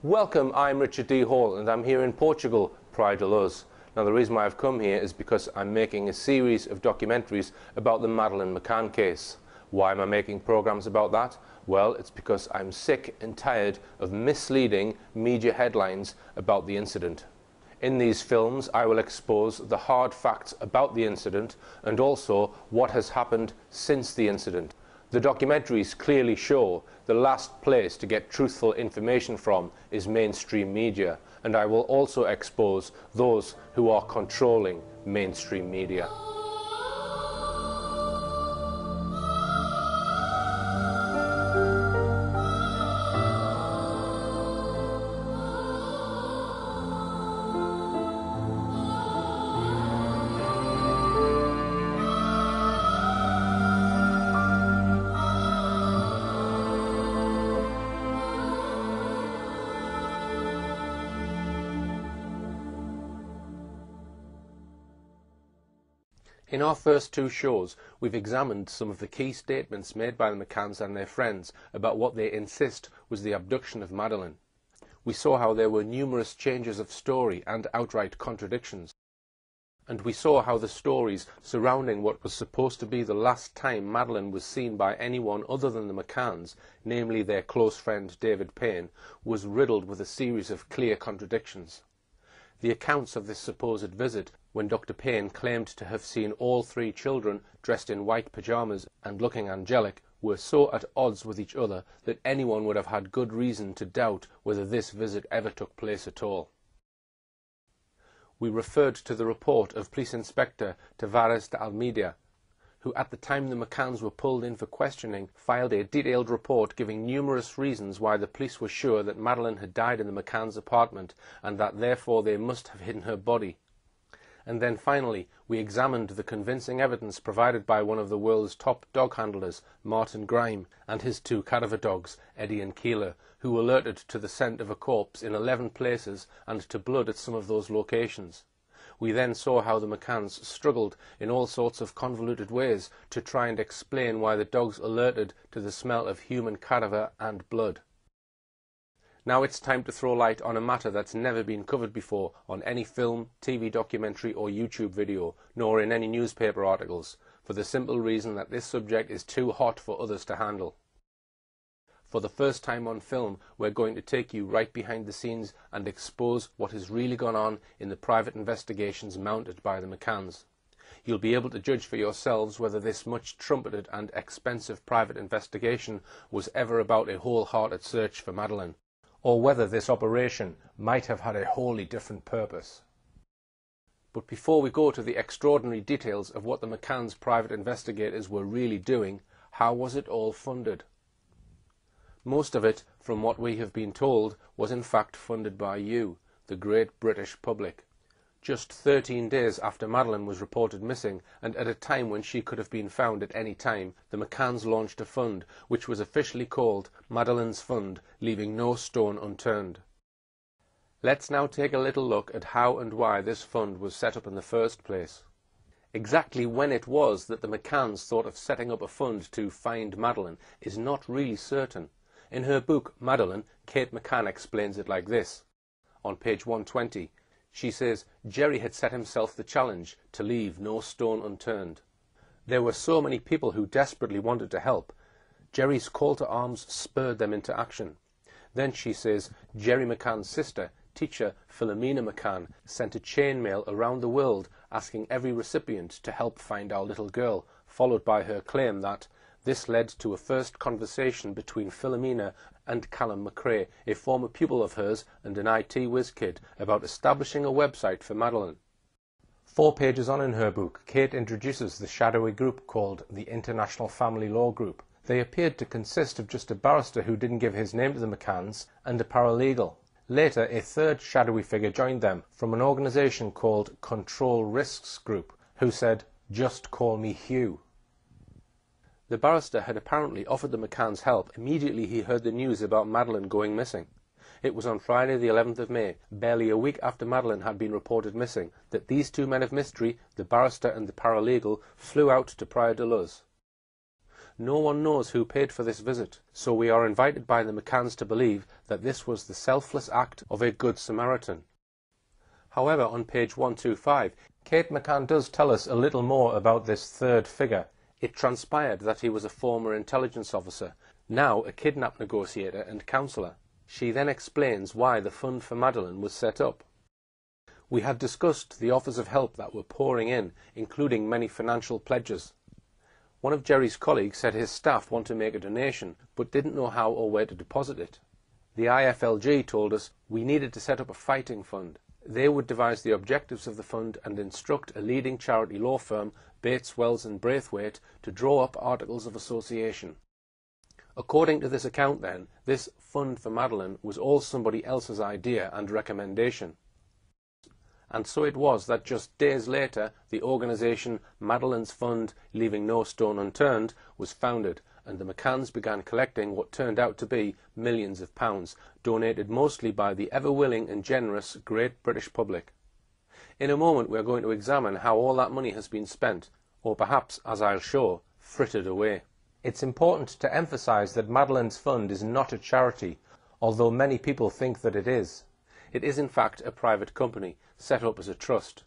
Welcome, I'm Richard D. Hall and I'm here in Portugal, Praia de Luz. Now the reason why I've come here is because I'm making a series of documentaries about the Madeleine McCann case. Why am I making programs about that? Well, it's because I'm sick and tired of misleading media headlines about the incident. In these films I will expose the hard facts about the incident and also what has happened since the incident. The documentaries clearly show the last place to get truthful information from is mainstream media, and I will also expose those who are controlling mainstream media. In our first two shows, we've examined some of the key statements made by the McCanns and their friends about what they insist was the abduction of Madeleine. We saw how there were numerous changes of story and outright contradictions. And we saw how the stories surrounding what was supposed to be the last time Madeleine was seen by anyone other than the McCanns, namely their close friend David Payne, was riddled with a series of clear contradictions. The accounts of this supposed visit, when Dr. Payne claimed to have seen all three children dressed in white pyjamas and looking angelic, were so at odds with each other that anyone would have had good reason to doubt whether this visit ever took place at all. We referred to the report of Police Inspector Tavares de Almeida, who at the time the McCanns were pulled in for questioning filed a detailed report giving numerous reasons why the police were sure that Madeleine had died in the McCanns' apartment and that therefore they must have hidden her body. And then finally we examined the convincing evidence provided by one of the world's top dog handlers, Martin Grime, and his two cadaver dogs, Eddie and Keeler, who alerted to the scent of a corpse in 11 places and to blood at some of those locations. We then saw how the McCanns struggled in all sorts of convoluted ways to try and explain why the dogs alerted to the smell of human cadaver and blood. Now it's time to throw light on a matter that's never been covered before on any film, TV documentary or YouTube video, nor in any newspaper articles, for the simple reason that this subject is too hot for others to handle. For the first time on film, we're going to take you right behind the scenes and expose what has really gone on in the private investigations mounted by the McCanns. You'll be able to judge for yourselves whether this much trumpeted and expensive private investigation was ever about a wholehearted search for Madeleine, or whether this operation might have had a wholly different purpose. But before we go to the extraordinary details of what the McCanns' private investigators were really doing, how was it all funded? Most of it, from what we have been told, was in fact funded by you, the great British public. Just 13 days after Madeleine was reported missing, and at a time when she could have been found at any time, the McCanns launched a fund, which was officially called Madeleine's Fund, leaving no stone unturned. Let's now take a little look at how and why this fund was set up in the first place. Exactly when it was that the McCanns thought of setting up a fund to find Madeleine is not really certain. In her book Madeleine, Kate McCann explains it like this. On page 120, she says Jerry had set himself the challenge to leave no stone unturned. There were so many people who desperately wanted to help. Jerry's call to arms spurred them into action. Then she says Jerry McCann's sister, teacher Philomena McCann, sent a chain mail around the world asking every recipient to help find our little girl, followed by her claim that this led to a first conversation between Philomena and Callum McRae, a former pupil of hers and an IT whiz kid, about establishing a website for Madeleine. 4 pages on in her book, Kate introduces the shadowy group called the International Family Law Group. They appeared to consist of just a barrister who didn't give his name to the McCanns and a paralegal. Later, a third shadowy figure joined them from an organisation called Control Risks Group, who said, "Just call me Hugh." The barrister had apparently offered the McCanns help immediately he heard the news about Madeleine going missing. It was on Friday the 11th of May, barely a week after Madeleine had been reported missing, that these two men of mystery, the barrister and the paralegal, flew out to Praia de Luz. No one knows who paid for this visit, so we are invited by the McCanns to believe that this was the selfless act of a good Samaritan. However, on page 125, Kate McCann does tell us a little more about this third figure. It transpired that he was a former intelligence officer, now a kidnap negotiator and counsellor. She then explains why the fund for Madeleine was set up. We had discussed the offers of help that were pouring in, including many financial pledges. One of Jerry's colleagues said his staff want to make a donation, but didn't know how or where to deposit it. The IFLG told us we needed to set up a fighting fund. They would devise the objectives of the fund and instruct a leading charity law firm, Bates, Wells and Braithwaite, to draw up articles of association. According to this account then, this fund for Madeleine was all somebody else's idea and recommendation. And so it was that just days later the organisation Madeleine's Fund, Leaving No Stone Unturned, was founded, and the McCanns began collecting what turned out to be millions of pounds, donated mostly by the ever-willing and generous great British public. In a moment we are going to examine how all that money has been spent, or perhaps, as I'll show, frittered away. It's important to emphasise that Madeleine's Fund is not a charity, although many people think that it is. It is in fact a private company, set up as a trust.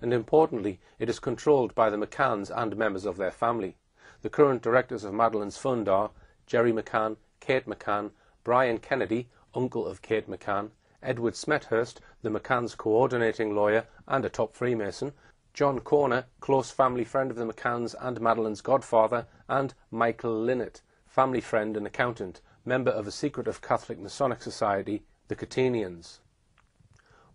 And importantly, it is controlled by the McCanns and members of their family. The current directors of Madeleine's Fund are Jerry McCann, Kate McCann, Brian Kennedy, uncle of Kate McCann, Edward Smethurst, the McCanns' coordinating lawyer and a top Freemason, John Corner, close family friend of the McCanns and Madeleine's godfather, and Michael Linnett, family friend and accountant, member of a secretive Catholic Masonic society, the Catenians.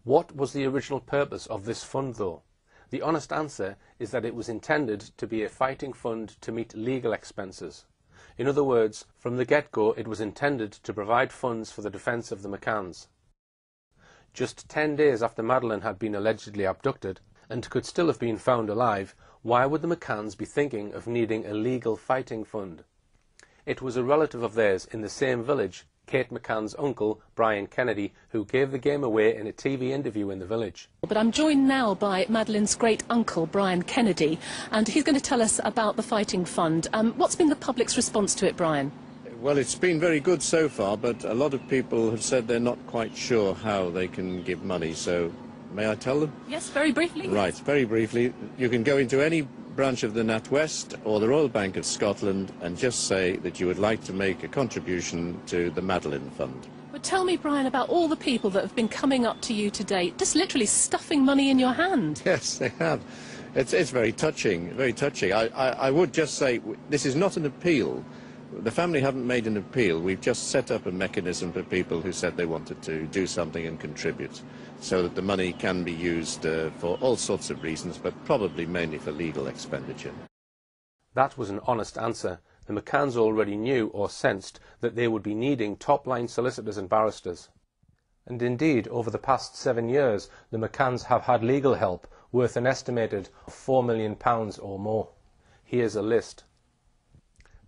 What was the original purpose of this fund, though? The honest answer is that it was intended to be a fighting fund to meet legal expenses. In other words, from the get-go it was intended to provide funds for the defence of the McCanns. Just 10 days after Madeleine had been allegedly abducted, and could still have been found alive, why would the McCanns be thinking of needing a legal fighting fund? It was a relative of theirs in the same village, Kate McCann's uncle, Brian Kennedy, who gave the game away in a TV interview in the village. But I'm joined now by Madeleine's great-uncle, Brian Kennedy, and he's going to tell us about the Fighting Fund. What's been the public's response to it, Brian? Well, it's been very good so far, but a lot of people have said they're not quite sure how they can give money, so may I tell them? Yes, very briefly. Right, very briefly. You can go into any branch of the NatWest or the Royal Bank of Scotland and just say that you would like to make a contribution to the Madeleine Fund. But tell me, Brian, about all the people that have been coming up to you today, just literally stuffing money in your hand. Yes, they have. It's very touching, very touching. I would just say this is not an appeal. The family haven't made an appeal. We've just set up a mechanism for people who said they wanted to do something and contribute, so that the money can be used for all sorts of reasons, but probably mainly for legal expenditure. That was an honest answer. The McCanns already knew or sensed that they would be needing top-line solicitors and barristers. And indeed, over the past 7 years, the McCanns have had legal help worth an estimated £4 million or more. Here's a list.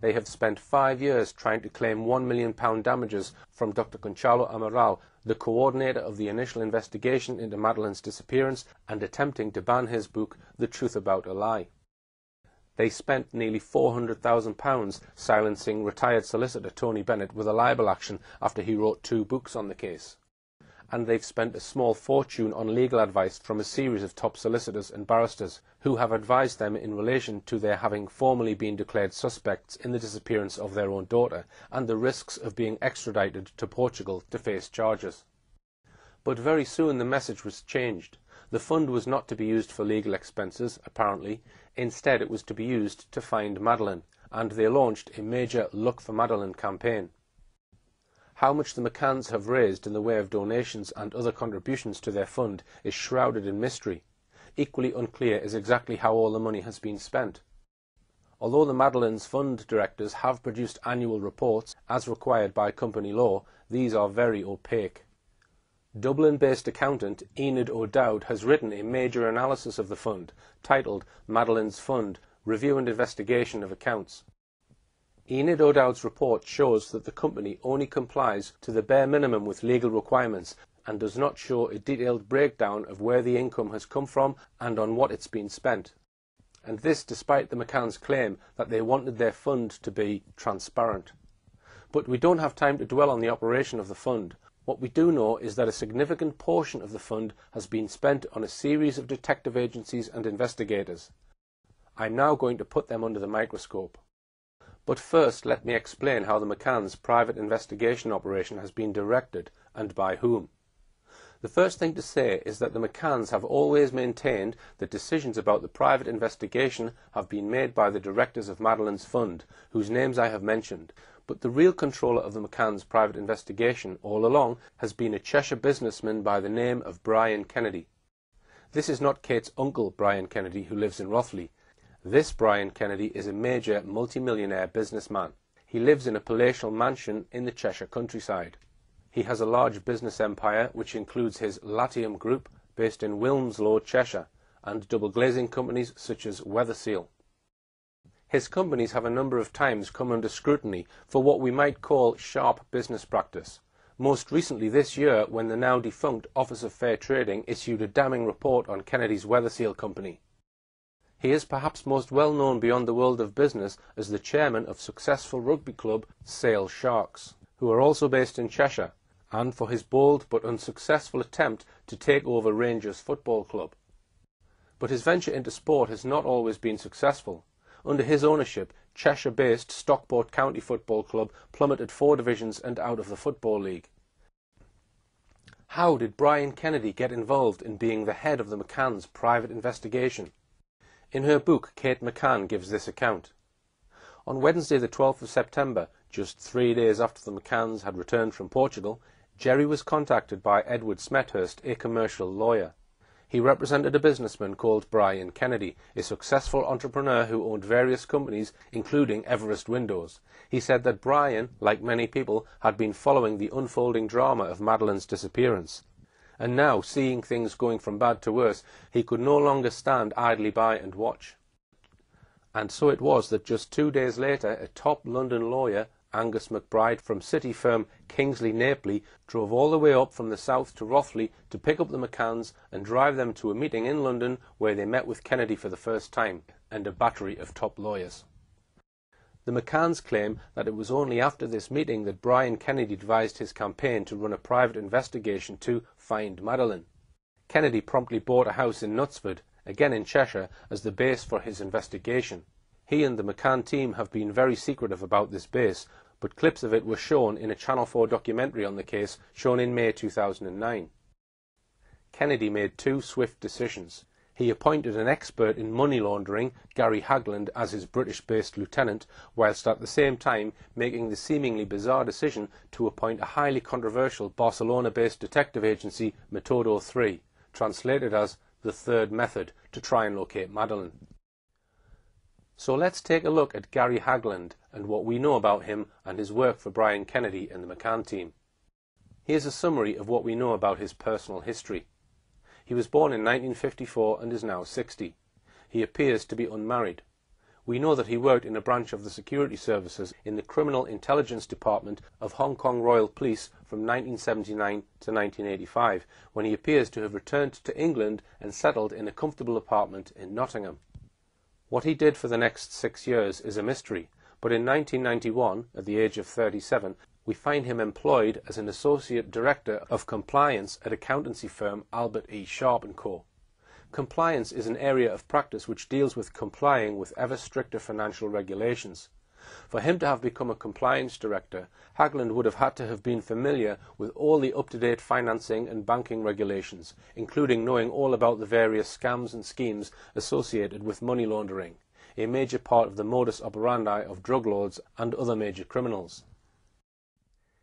They have spent 5 years trying to claim £1 million damages from Dr. Conchalo Amaral, the coordinator of the initial investigation into Madeleine's disappearance, and attempting to ban his book, The Truth About a Lie. They spent nearly £400,000 silencing retired solicitor Tony Bennett with a libel action after he wrote 2 books on the case. And they've spent a small fortune on legal advice from a series of top solicitors and barristers who have advised them in relation to their having formally been declared suspects in the disappearance of their own daughter and the risks of being extradited to Portugal to face charges. But very soon the message was changed. The fund was not to be used for legal expenses, apparently. Instead it was to be used to find Madeleine, and they launched a major Look for Madeleine campaign. How much the McCanns have raised in the way of donations and other contributions to their fund is shrouded in mystery. Equally unclear is exactly how all the money has been spent. Although the Madeleine's Fund directors have produced annual reports, as required by company law, these are very opaque. Dublin-based accountant Enid O'Dowd has written a major analysis of the fund, titled Madeleine's Fund, Review and Investigation of Accounts. Enid O'Dowd's report shows that the company only complies to the bare minimum with legal requirements and does not show a detailed breakdown of where the income has come from and on what it's been spent. and this despite the McCanns' claim that they wanted their fund to be transparent. But we don't have time to dwell on the operation of the fund. What we do know is that a significant portion of the fund has been spent on a series of detective agencies and investigators. I'm now going to put them under the microscope. But first, let me explain how the McCanns' private investigation operation has been directed, and by whom. The first thing to say is that the McCanns have always maintained that decisions about the private investigation have been made by the directors of Madeleine's fund, whose names I have mentioned, but the real controller of the McCanns' private investigation all along has been a Cheshire businessman by the name of Brian Kennedy. This is not Kate's uncle, Brian Kennedy, who lives in Rothley. This Brian Kennedy is a major multimillionaire businessman. He lives in a palatial mansion in the Cheshire countryside. He has a large business empire which includes his Latium Group, based in Wilmslow, Cheshire, and double glazing companies such as Weatherseal. His companies have a number of times come under scrutiny for what we might call sharp business practice. Most recently this year, when the now defunct Office of Fair Trading issued a damning report on Kennedy's Weatherseal company. He is perhaps most well known beyond the world of business as the chairman of successful rugby club Sale Sharks, who are also based in Cheshire, and for his bold but unsuccessful attempt to take over Rangers Football Club. But his venture into sport has not always been successful. Under his ownership, Cheshire-based Stockport County Football Club plummeted 4 divisions and out of the Football League. How did Brian Kennedy get involved in being the head of the McCanns' private investigation? In her book, Kate McCann gives this account. On Wednesday the 12th of September, just 3 days after the McCanns had returned from Portugal, Jerry was contacted by Edward Smethurst, a commercial lawyer. He represented a businessman called Brian Kennedy, a successful entrepreneur who owned various companies, including Everest Windows. He said that Brian, like many people, had been following the unfolding drama of Madeleine's disappearance. And now, seeing things going from bad to worse, he could no longer stand idly by and watch. And so it was that just 2 days later, a top London lawyer, Angus McBride, from city firm Kingsley Napley, drove all the way up from the south to Rothley to pick up the McCanns and drive them to a meeting in London where they met with Kennedy for the first time, and a battery of top lawyers. The McCanns claim that it was only after this meeting that Brian Kennedy devised his campaign to run a private investigation to find Madeleine. Kennedy promptly bought a house in Knutsford, again in Cheshire, as the base for his investigation. He and the McCann team have been very secretive about this base, but clips of it were shown in a Channel 4 documentary on the case, shown in May 2009. Kennedy made 2 swift decisions. He appointed an expert in money laundering, Gary Hagland, as his British-based lieutenant, whilst at the same time making the seemingly bizarre decision to appoint a highly controversial Barcelona-based detective agency, Metodo 3, translated as the Third Method, to try and locate Madeleine. So let's take a look at Gary Hagland and what we know about him and his work for Brian Kennedy and the McCann team. Here's a summary of what we know about his personal history. He was born in 1954 and is now 60. He appears to be unmarried. We know that he worked in a branch of the security services in the Criminal Intelligence Department of Hong Kong Royal Police from 1979 to 1985, when he appears to have returned to England and settled in a comfortable apartment in Nottingham. What he did for the next 6 years is a mystery, but in 1991, at the age of 37, we find him employed as an Associate Director of Compliance at accountancy firm Albert E. Sharp & Co. Compliance is an area of practice which deals with complying with ever stricter financial regulations. For him to have become a compliance director, Hagland would have had to have been familiar with all the up-to-date financing and banking regulations, including knowing all about the various scams and schemes associated with money laundering, a major part of the modus operandi of drug lords and other major criminals.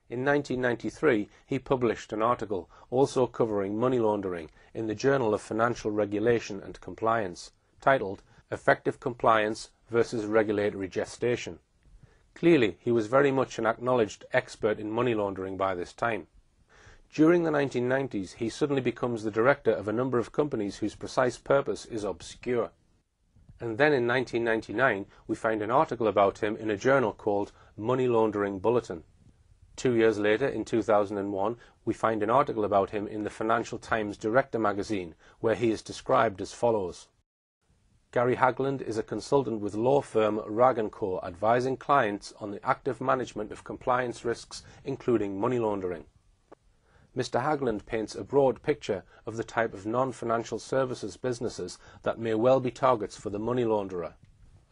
In 1993, he published an article also covering money laundering in the Journal of Financial Regulation and Compliance, titled Effective Compliance versus Regulatory Gestation. Clearly, he was very much an acknowledged expert in money laundering by this time. During the 1990s, he suddenly becomes the director of a number of companies whose precise purpose is obscure. And then in 1999, we find an article about him in a journal called Money Laundering Bulletin. 2 years later, in 2001, we find an article about him in the Financial Times Director magazine, where he is described as follows. Gary Hagland is a consultant with law firm Rag & Co, advising clients on the active management of compliance risks, including money laundering. Mr. Hagland paints a broad picture of the type of non-financial services businesses that may well be targets for the money launderer.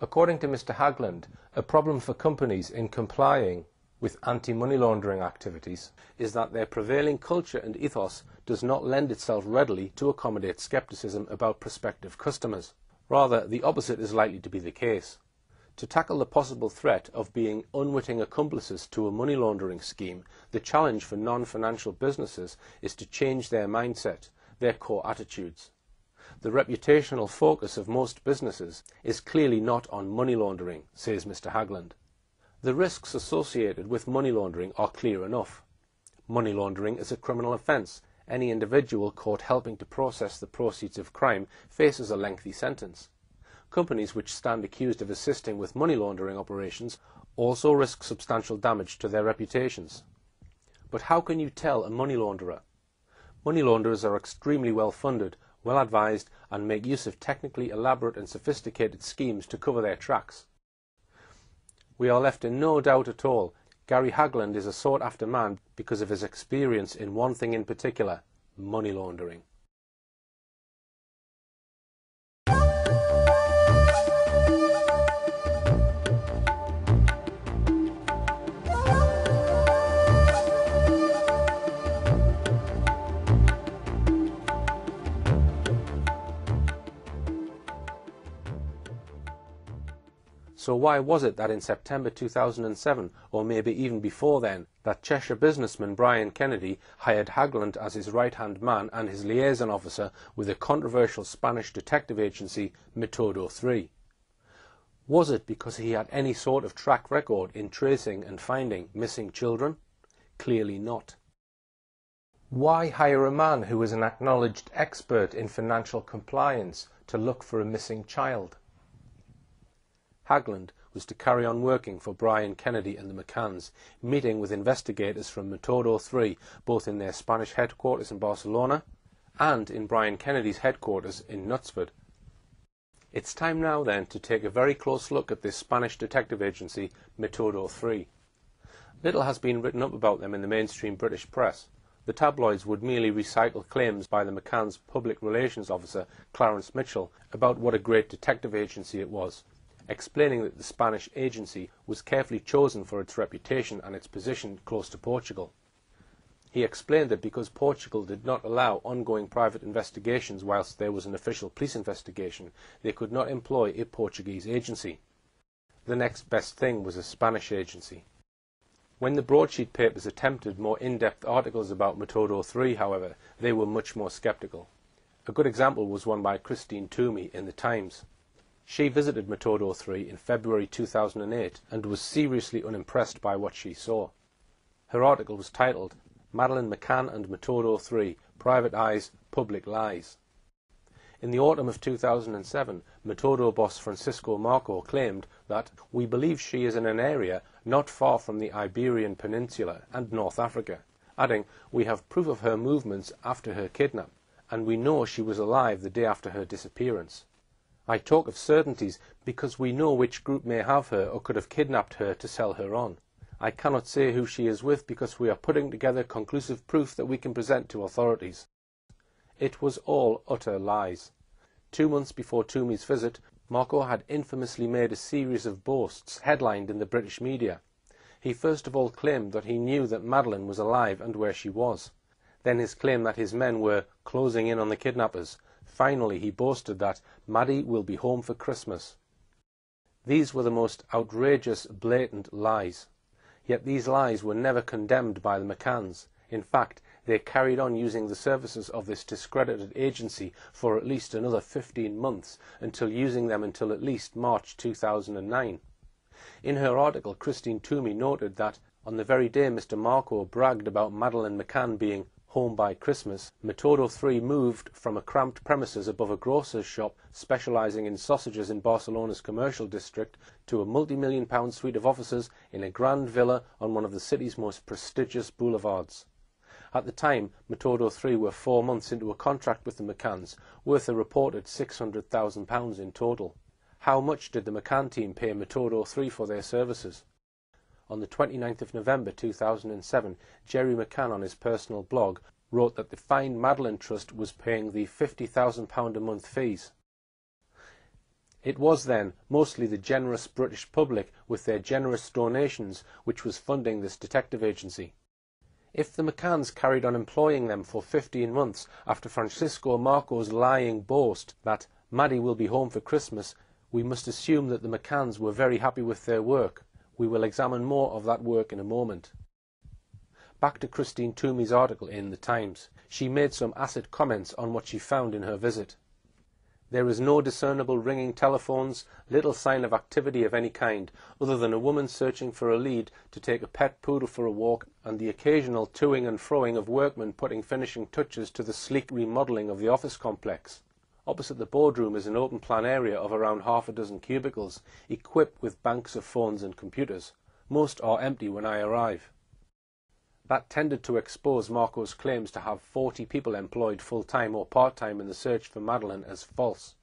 According to Mr. Hagland, a problem for companies in complying with anti-money laundering activities is that their prevailing culture and ethos does not lend itself readily to accommodate skepticism about prospective customers. Rather, the opposite is likely to be the case. To tackle the possible threat of being unwitting accomplices to a money laundering scheme, the challenge for non-financial businesses is to change their mindset, their core attitudes. The reputational focus of most businesses is clearly not on money laundering, says Mr. Hagland. The risks associated with money laundering are clear enough. Money laundering is a criminal offence. Any individual caught helping to process the proceeds of crime faces a lengthy sentence. Companies which stand accused of assisting with money laundering operations also risk substantial damage to their reputations. But how can you tell a money launderer? Money launderers are extremely well funded, well advised, and make use of technically elaborate and sophisticated schemes to cover their tracks. We are left in no doubt at all. Gary Hagland is a sought-after man because of his experience in one thing in particular: money laundering. So why was it that in September 2007, or maybe even before then, that Cheshire businessman Brian Kennedy hired Hagland as his right-hand man and his liaison officer with the controversial Spanish detective agency Metodo 3? Was it because he had any sort of track record in tracing and finding missing children? Clearly not. Why hire a man who is an acknowledged expert in financial compliance to look for a missing child? Hagland was to carry on working for Brian Kennedy and the McCanns, meeting with investigators from Metodo 3, both in their Spanish headquarters in Barcelona and in Brian Kennedy's headquarters in Knutsford. It's time now then to take a very close look at this Spanish detective agency, Metodo 3. Little has been written up about them in the mainstream British press. The tabloids would merely recycle claims by the McCann's public relations officer, Clarence Mitchell, about what a great detective agency it was, explaining that the Spanish agency was carefully chosen for its reputation and its position close to Portugal. He explained that because Portugal did not allow ongoing private investigations whilst there was an official police investigation, they could not employ a Portuguese agency. The next best thing was a Spanish agency. When the broadsheet papers attempted more in-depth articles about Metodo 3, however, they were much more sceptical. A good example was one by Christine Toomey in the Times. She visited Metodo 3 in February 2008 and was seriously unimpressed by what she saw. Her article was titled, "Madeleine McCann and Metodo 3, Private Eyes, Public Lies." In the autumn of 2007, Metodo boss Francisco Marco claimed that "we believe she is in an area not far from the Iberian Peninsula and North Africa," adding, "we have proof of her movements after her kidnap, and we know she was alive the day after her disappearance. I talk of certainties because we know which group may have her or could have kidnapped her to sell her on. I cannot say who she is with because we are putting together conclusive proof that we can present to authorities." It was all utter lies. 2 months before Toomey's visit, Marco had infamously made a series of boasts headlined in the British media. He first of all claimed that he knew that Madeleine was alive and where she was. Then his claim that his men were closing in on the kidnappers. Finally, he boasted that "Maddie will be home for Christmas." These were the most outrageous, blatant lies. Yet these lies were never condemned by the McCanns. In fact, they carried on using the services of this discredited agency for at least another 15 months, using them until at least March 2009. In her article, Christine Toomey noted that on the very day Mr. Marco bragged about Madeleine McCann being home by Christmas, Metodo 3 moved from a cramped premises above a grocer's shop specialising in sausages in Barcelona's commercial district to a multi-million-pound suite of offices in a grand villa on one of the city's most prestigious boulevards. At the time, Metodo 3 were 4 months into a contract with the McCanns, worth a reported £600,000 in total. How much did the McCann team pay Metodo 3 for their services? On the 29th of November 2007, Jerry McCann on his personal blog wrote that the Find Madeleine Trust was paying the £50,000 a month fees. It was then mostly the generous British public with their generous donations which was funding this detective agency. If the McCanns carried on employing them for 15 months after Francisco Marco's lying boast that Maddie will be home for Christmas, we must assume that the McCanns were very happy with their work. We will examine more of that work in a moment. Back to Christine Toomey's article in The Times. She made some acid comments on what she found in her visit. There is no discernible ringing telephones, little sign of activity of any kind, other than a woman searching for a lead to take a pet poodle for a walk, and the occasional toing and froing of workmen putting finishing touches to the sleek remodelling of the office complex. Opposite the boardroom is an open-plan area of around half a dozen cubicles, equipped with banks of phones and computers. Most are empty when I arrive. That tended to expose Marco's claims to have 40 people employed full-time or part-time in the search for Madeleine as false.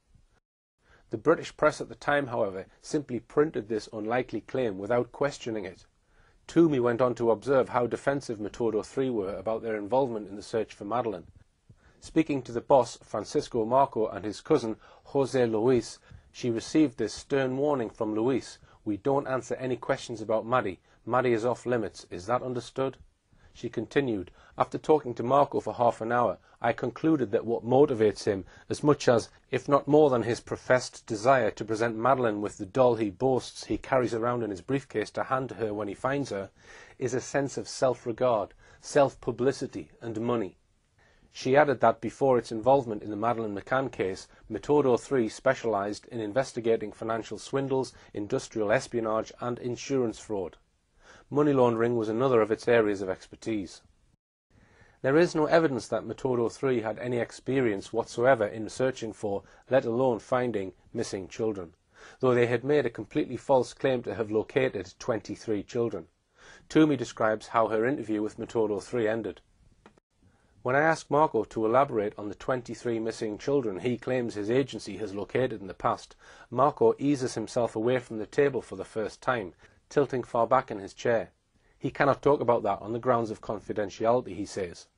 The British press at the time, however, simply printed this unlikely claim without questioning it. Toomey went on to observe how defensive Metodo 3 were about their involvement in the search for Madeleine. Speaking to the boss, Francisco Marco, and his cousin, José Luis, she received this stern warning from Luis: "We don't answer any questions about Maddie. Maddie is off limits. Is that understood?" She continued, "After talking to Marco for half an hour, I concluded that what motivates him, as much as, if not more than his professed desire to present Madeleine with the doll he boasts he carries around in his briefcase to hand to her when he finds her, is a sense of self-regard, self-publicity and money." She added that before its involvement in the Madeleine McCann case, Metodo 3 specialised in investigating financial swindles, industrial espionage and insurance fraud. Money laundering was another of its areas of expertise. There is no evidence that Metodo 3 had any experience whatsoever in searching for, let alone finding, missing children, though they had made a completely false claim to have located 23 children. Toomey describes how her interview with Metodo 3 ended. "When I ask Marco to elaborate on the 23 missing children he claims his agency has located in the past, Marco eases himself away from the table for the first time, tilting far back in his chair. He cannot talk about that on the grounds of confidentiality, he says.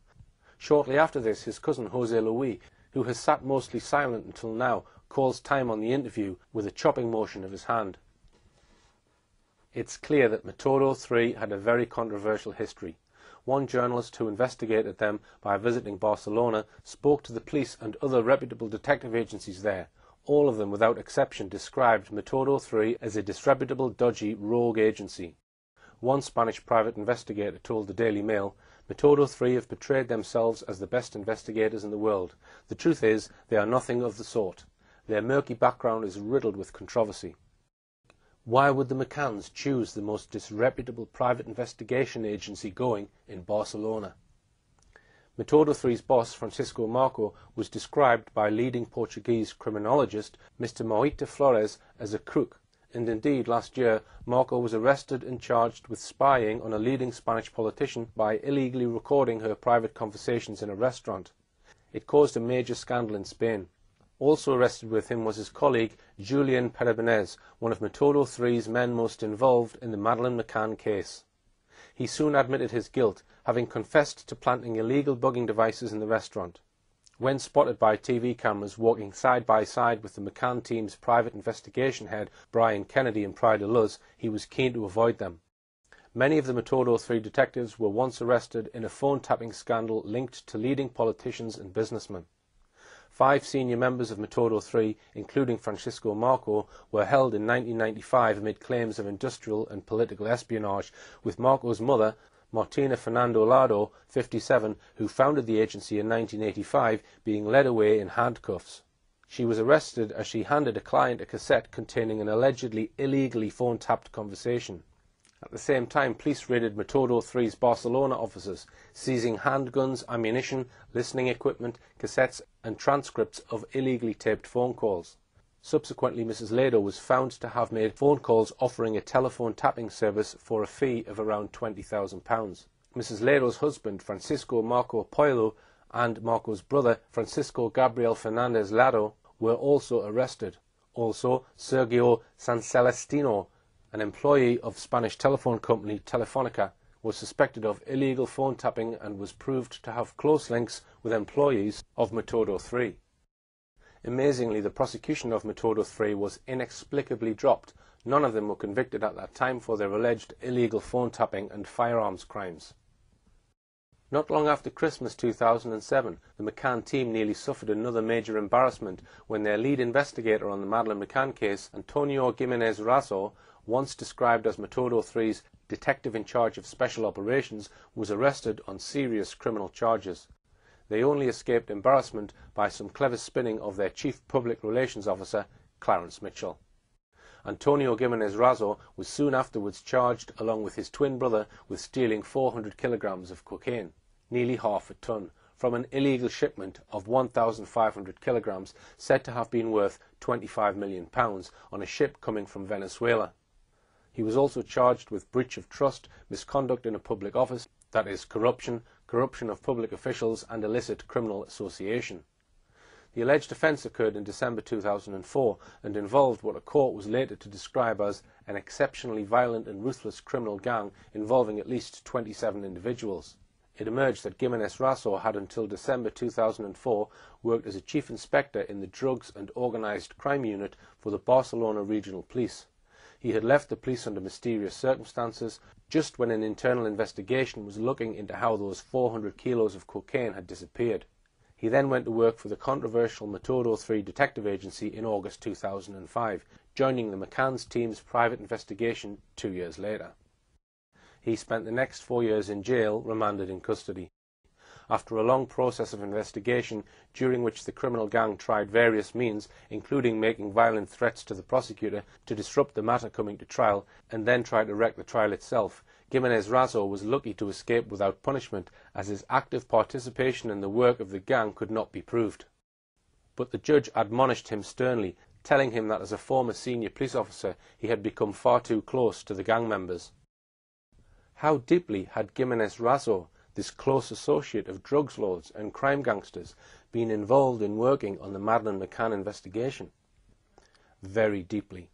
Shortly after this, his cousin José Luis, who has sat mostly silent until now, calls time on the interview with a chopping motion of his hand. It's clear that Metodo 3 had a very controversial history. One journalist who investigated them by visiting Barcelona spoke to the police and other reputable detective agencies there. All of them, without exception, described Metodo 3 as a disreputable, dodgy, rogue agency. One Spanish private investigator told the Daily Mail, "Metodo 3 have portrayed themselves as the best investigators in the world. The truth is, they are nothing of the sort. Their murky background is riddled with controversy." Why would the McCanns choose the most disreputable private investigation agency going in Barcelona? Metodo 3's boss, Francisco Marco, was described by leading Portuguese criminologist Mr. Moita Flores as a crook, and indeed last year Marco was arrested and charged with spying on a leading Spanish politician by illegally recording her private conversations in a restaurant. It caused a major scandal in Spain. Also arrested with him was his colleague Julian Perebenez, one of Metodo 3's men most involved in the Madeleine McCann case. He soon admitted his guilt, having confessed to planting illegal bugging devices in the restaurant. When spotted by TV cameras walking side by side with the McCann team's private investigation head, Brian Kennedy and Pride of Luz, he was keen to avoid them. Many of the Metodo 3 detectives were once arrested in a phone-tapping scandal linked to leading politicians and businessmen. 5 senior members of Metodo 3, including Francisco Marco, were held in 1995 amid claims of industrial and political espionage, with Marco's mother, Martina Fernando Lado, 57, who founded the agency in 1985, being led away in handcuffs. She was arrested as she handed a client a cassette containing an allegedly illegally phone-tapped conversation. At the same time, police raided Metodo 3's Barcelona offices, seizing handguns, ammunition, listening equipment, cassettes and transcripts of illegally taped phone calls. Subsequently, Mrs. Lado was found to have made phone calls offering a telephone tapping service for a fee of around £20,000. Mrs. Lero's husband, Francisco Marco Poilo, and Marco's brother, Francisco Gabriel Fernandez Lado, were also arrested. Also, Sergio Sancelestino, an employee of Spanish telephone company Telefonica, was suspected of illegal phone tapping and was proved to have close links with employees of Metodo 3. Amazingly, the prosecution of Metodo 3 was inexplicably dropped. None of them were convicted at that time for their alleged illegal phone tapping and firearms crimes. Not long after Christmas 2007, the McCann team nearly suffered another major embarrassment when their lead investigator on the Madeleine McCann case, Antonio Gimenez Razo, once described as Metodo 3's detective in charge of special operations, was arrested on serious criminal charges. They only escaped embarrassment by some clever spinning of their chief public relations officer, Clarence Mitchell. Antonio Gimenez Razo was soon afterwards charged, along with his twin brother, with stealing 400 kilograms of cocaine, nearly half a ton, from an illegal shipment of 1,500 kilograms said to have been worth £25 million on a ship coming from Venezuela. He was also charged with breach of trust, misconduct in a public office, that is, corruption, corruption of public officials, and illicit criminal association. The alleged offence occurred in December 2004 and involved what a court was later to describe as an exceptionally violent and ruthless criminal gang involving at least 27 individuals. It emerged that Gimenez Razo had until December 2004 worked as a chief inspector in the Drugs and Organised Crime Unit for the Barcelona Regional Police. He had left the police under mysterious circumstances, just when an internal investigation was looking into how those 400 kilos of cocaine had disappeared. He then went to work for the controversial Metodo 3 detective agency in August 2005, joining the McCann's team's private investigation 2 years later. He spent the next 4 years in jail, remanded in custody. After a long process of investigation, during which the criminal gang tried various means, including making violent threats to the prosecutor to disrupt the matter coming to trial, and then try to wreck the trial itself, Gimenez Razo was lucky to escape without punishment, as his active participation in the work of the gang could not be proved. But the judge admonished him sternly, telling him that as a former senior police officer he had become far too close to the gang members. How deeply had Gimenez Razo, this close associate of drugs lords and crime gangsters, been involved in working on the Madeleine McCann investigation? Very deeply.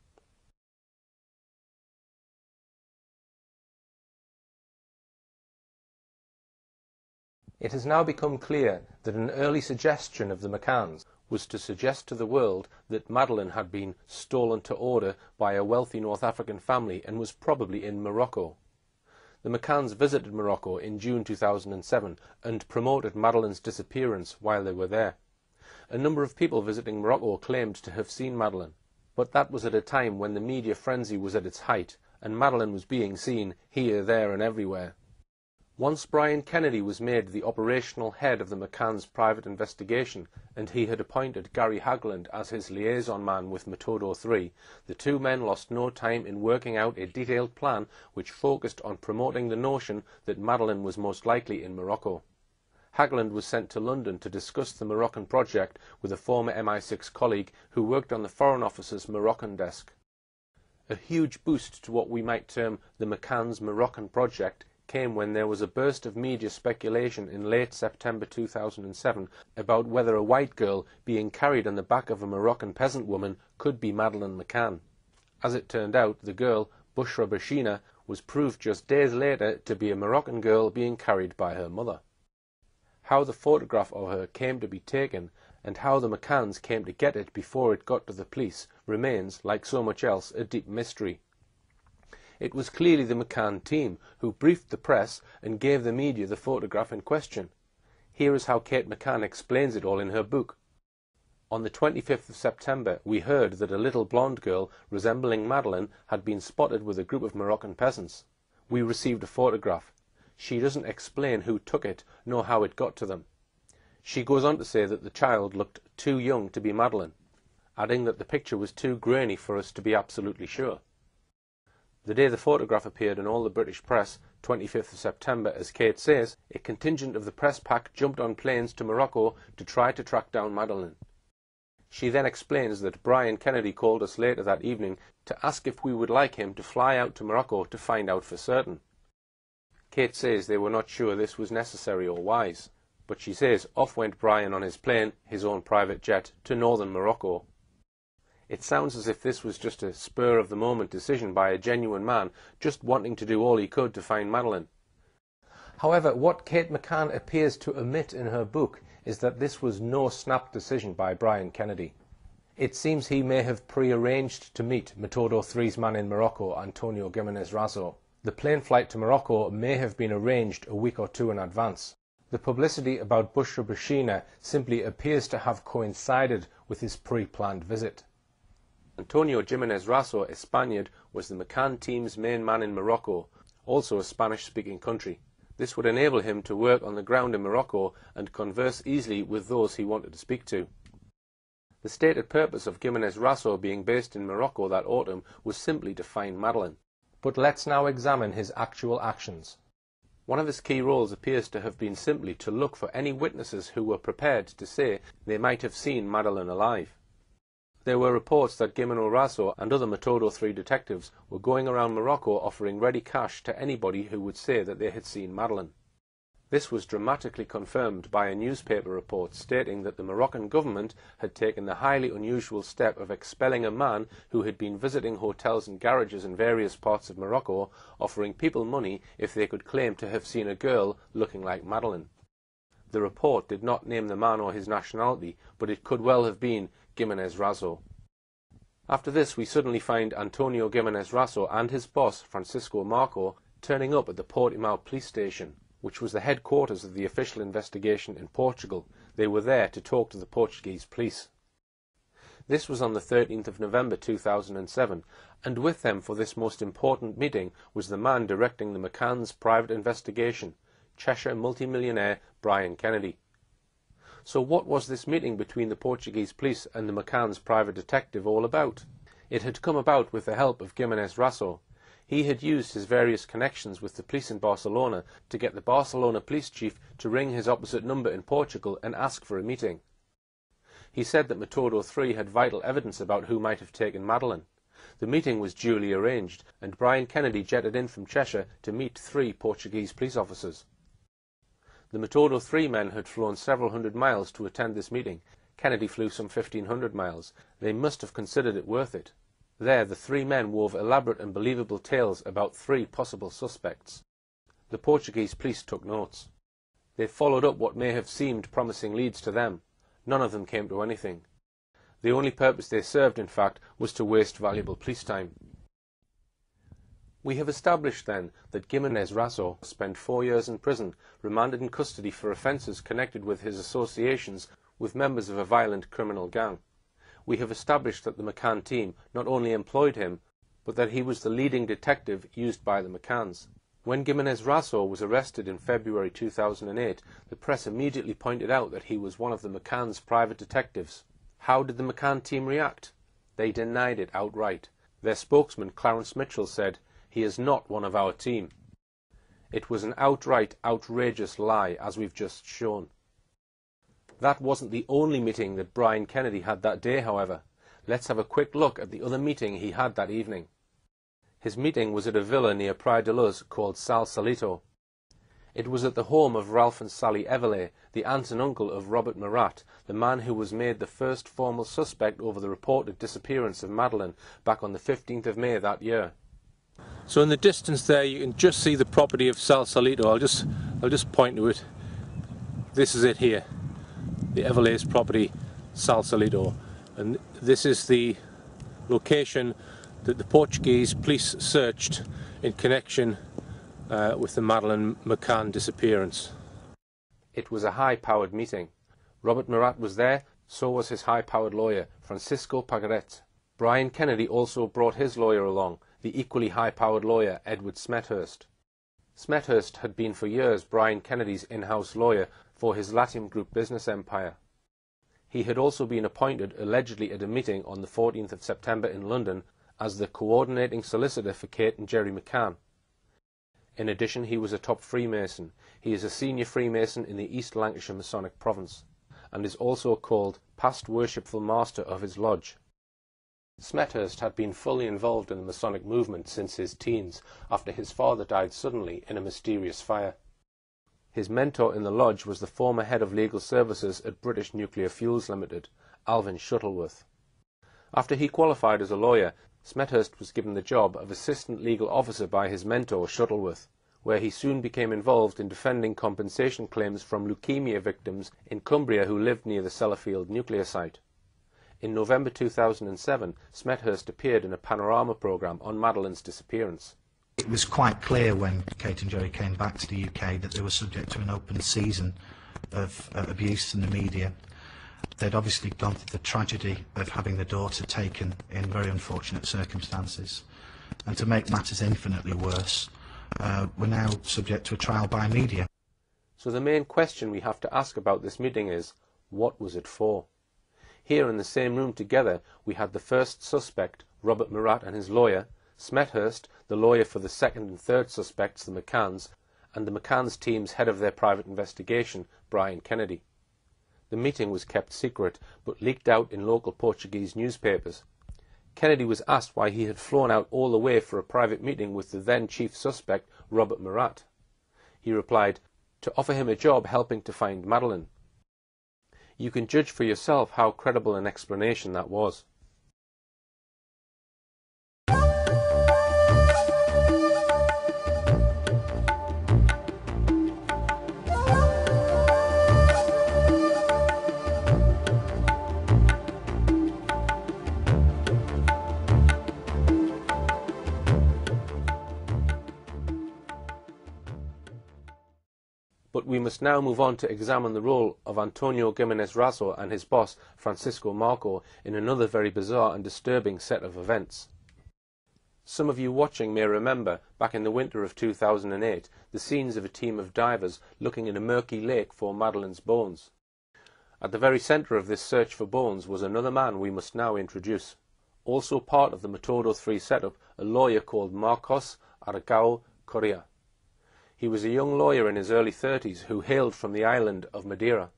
It has now become clear that an early suggestion of the McCanns was to suggest to the world that Madeleine had been stolen to order by a wealthy North African family and was probably in Morocco. The McCanns visited Morocco in June 2007 and promoted Madeleine's disappearance while they were there. A number of people visiting Morocco claimed to have seen Madeleine, but that was at a time when the media frenzy was at its height and Madeleine was being seen here, there and everywhere. Once Brian Kennedy was made the operational head of the McCann's private investigation, and he had appointed Gary Hagland as his liaison man with Metodo 3, the two men lost no time in working out a detailed plan which focused on promoting the notion that Madeleine was most likely in Morocco. Hagland was sent to London to discuss the Moroccan project with a former MI6 colleague who worked on the Foreign Office's Moroccan desk. A huge boost to what we might term the McCann's Moroccan project came when there was a burst of media speculation in late September 2007 about whether a white girl being carried on the back of a Moroccan peasant woman could be Madeleine McCann. As it turned out, the girl, Bushra Bashina, was proved just days later to be a Moroccan girl being carried by her mother. How the photograph of her came to be taken and how the McCanns came to get it before it got to the police remains, like so much else, a deep mystery. It was clearly the McCann team who briefed the press and gave the media the photograph in question. Here is how Kate McCann explains it all in her book. On the 25th of September, we heard that a little blonde girl resembling Madeleine had been spotted with a group of Moroccan peasants. We received a photograph. She doesn't explain who took it, nor how it got to them. She goes on to say that the child looked too young to be Madeleine, adding that the picture was too grainy for us to be absolutely sure. The day the photograph appeared in all the British press, 25th of September, as Kate says, a contingent of the press pack jumped on planes to Morocco to try to track down Madeleine. She then explains that Brian Kennedy called us later that evening to ask if we would like him to fly out to Morocco to find out for certain. Kate says they were not sure this was necessary or wise, but she says off went Brian on his plane, his own private jet, to northern Morocco. It sounds as if this was just a spur-of-the-moment decision by a genuine man just wanting to do all he could to find Madeleine. However, what Kate McCann appears to omit in her book is that this was no snap decision by Brian Kennedy. It seems he may have pre-arranged to meet Metodo 3's man in Morocco, Antonio Gimenez Razo. The plane flight to Morocco may have been arranged a week or two in advance. The publicity about Bushra Bashina simply appears to have coincided with his pre-planned visit. Antonio Gimenez Razo, a Spaniard, was the McCann team's main man in Morocco, also a Spanish-speaking country. This would enable him to work on the ground in Morocco and converse easily with those he wanted to speak to. The stated purpose of Gimenez Razo being based in Morocco that autumn was simply to find Madeleine. But let's now examine his actual actions. One of his key roles appears to have been simply to look for any witnesses who were prepared to say they might have seen Madeleine alive. There were reports that Gimenez Razo and other Metodo 3 detectives were going around Morocco offering ready cash to anybody who would say that they had seen Madeleine. This was dramatically confirmed by a newspaper report stating that the Moroccan government had taken the highly unusual step of expelling a man who had been visiting hotels and garages in various parts of Morocco, offering people money if they could claim to have seen a girl looking like Madeleine. The report did not name the man or his nationality, but it could well have been Gimenez Razo. After this, we suddenly find Antonio Gimenez Razo and his boss, Francisco Marco, turning up at the Portimao police station, which was the headquarters of the official investigation in Portugal. They were there to talk to the Portuguese police. This was on the 13th of November 2007, and with them for this most important meeting was the man directing the McCann's private investigation, Cheshire multimillionaire Brian Kennedy. So what was this meeting between the Portuguese police and the McCann's private detective all about? It had come about with the help of Gimenez Razo. He had used his various connections with the police in Barcelona to get the Barcelona police chief to ring his opposite number in Portugal and ask for a meeting. He said that Metodo 3 had vital evidence about who might have taken Madeleine. The meeting was duly arranged, and Brian Kennedy jetted in from Cheshire to meet 3 Portuguese police officers. The Metodo 3 men had flown several hundred miles to attend this meeting. Kennedy flew some 1,500 miles. They must have considered it worth it. There, the 3 men wove elaborate and believable tales about 3 possible suspects. The Portuguese police took notes. They followed up what may have seemed promising leads to them. None of them came to anything. The only purpose they served, in fact, was to waste valuable police time. We have established, then, that Gimenez Razo spent 4 years in prison, remanded in custody for offences connected with his associations with members of a violent criminal gang. We have established that the McCann team not only employed him, but that he was the leading detective used by the McCanns. When Gimenez Razo was arrested in February 2008, the press immediately pointed out that he was one of the McCann's private detectives. How did the McCann team react? They denied it outright. Their spokesman, Clarence Mitchell, said, "He is not one of our team." It was an outright, outrageous lie, as we've just shown. That wasn't the only meeting that Brian Kennedy had that day, however. Let's have a quick look at the other meeting he had that evening. His meeting was at a villa near Praia de Luz called Sal Salito. It was at the home of Ralph and Sally Everley, the aunt and uncle of Robert Murat, the man who was made the first formal suspect over the reported disappearance of Madeleine back on the 15th of May that year. So in the distance there you can just see the property of Sal Salito. I'll just point to it. This is it here, the Everley's property, Sal Salito, and this is the location that the Portuguese police searched in connection with the Madeleine McCann disappearance. It was a high-powered meeting. Robert Murat was there, so was his high-powered lawyer, Francisco Pagaret. Brian Kennedy also brought his lawyer along, the equally high-powered lawyer Edward Smethurst. Smethurst had been for years Brian Kennedy's in-house lawyer for his Latium Group business empire. He had also been appointed, allegedly at a meeting on the 14th of September in London, as the coordinating solicitor for Kate and Jerry McCann. In addition, he was a top Freemason. He is a senior Freemason in the East Lancashire Masonic Province, and is also called Past Worshipful Master of his lodge. Smethurst had been fully involved in the Masonic movement since his teens, after his father died suddenly in a mysterious fire. His mentor in the lodge was the former head of legal services at British Nuclear Fuels Limited, Alvin Shuttleworth. After he qualified as a lawyer, Smethurst was given the job of assistant legal officer by his mentor Shuttleworth, where he soon became involved in defending compensation claims from leukemia victims in Cumbria who lived near the Sellafield nuclear site. In November 2007, Smethurst appeared in a panorama programme on Madeleine's disappearance. It was quite clear when Kate and Jerry came back to the UK that they were subject to an open season of abuse from the media. They'd obviously gone through the tragedy of having the daughter taken in very unfortunate circumstances. And to make matters infinitely worse, we're now subject to a trial by media. So the main question we have to ask about this meeting is, what was it for? Here in the same room together we had the first suspect, Robert Murat, and his lawyer, Smethurst, the lawyer for the second and third suspects, the McCanns, and the McCanns team's head of their private investigation, Brian Kennedy. The meeting was kept secret, but leaked out in local Portuguese newspapers. Kennedy was asked why he had flown out all the way for a private meeting with the then chief suspect, Robert Murat. He replied, to offer him a job helping to find Madeleine. You can judge for yourself how credible an explanation that was. But we must now move on to examine the role of Antonio Gimenez Raso and his boss, Francisco Marco, in another very bizarre and disturbing set of events. Some of you watching may remember, back in the winter of 2008, the scenes of a team of divers looking in a murky lake for Madeleine's bones. At the very centre of this search for bones was another man we must now introduce. Also part of the Metodo 3 setup, a lawyer called Marcos Aragao Correa. He was a young lawyer in his early 30s who hailed from the island of Madeira.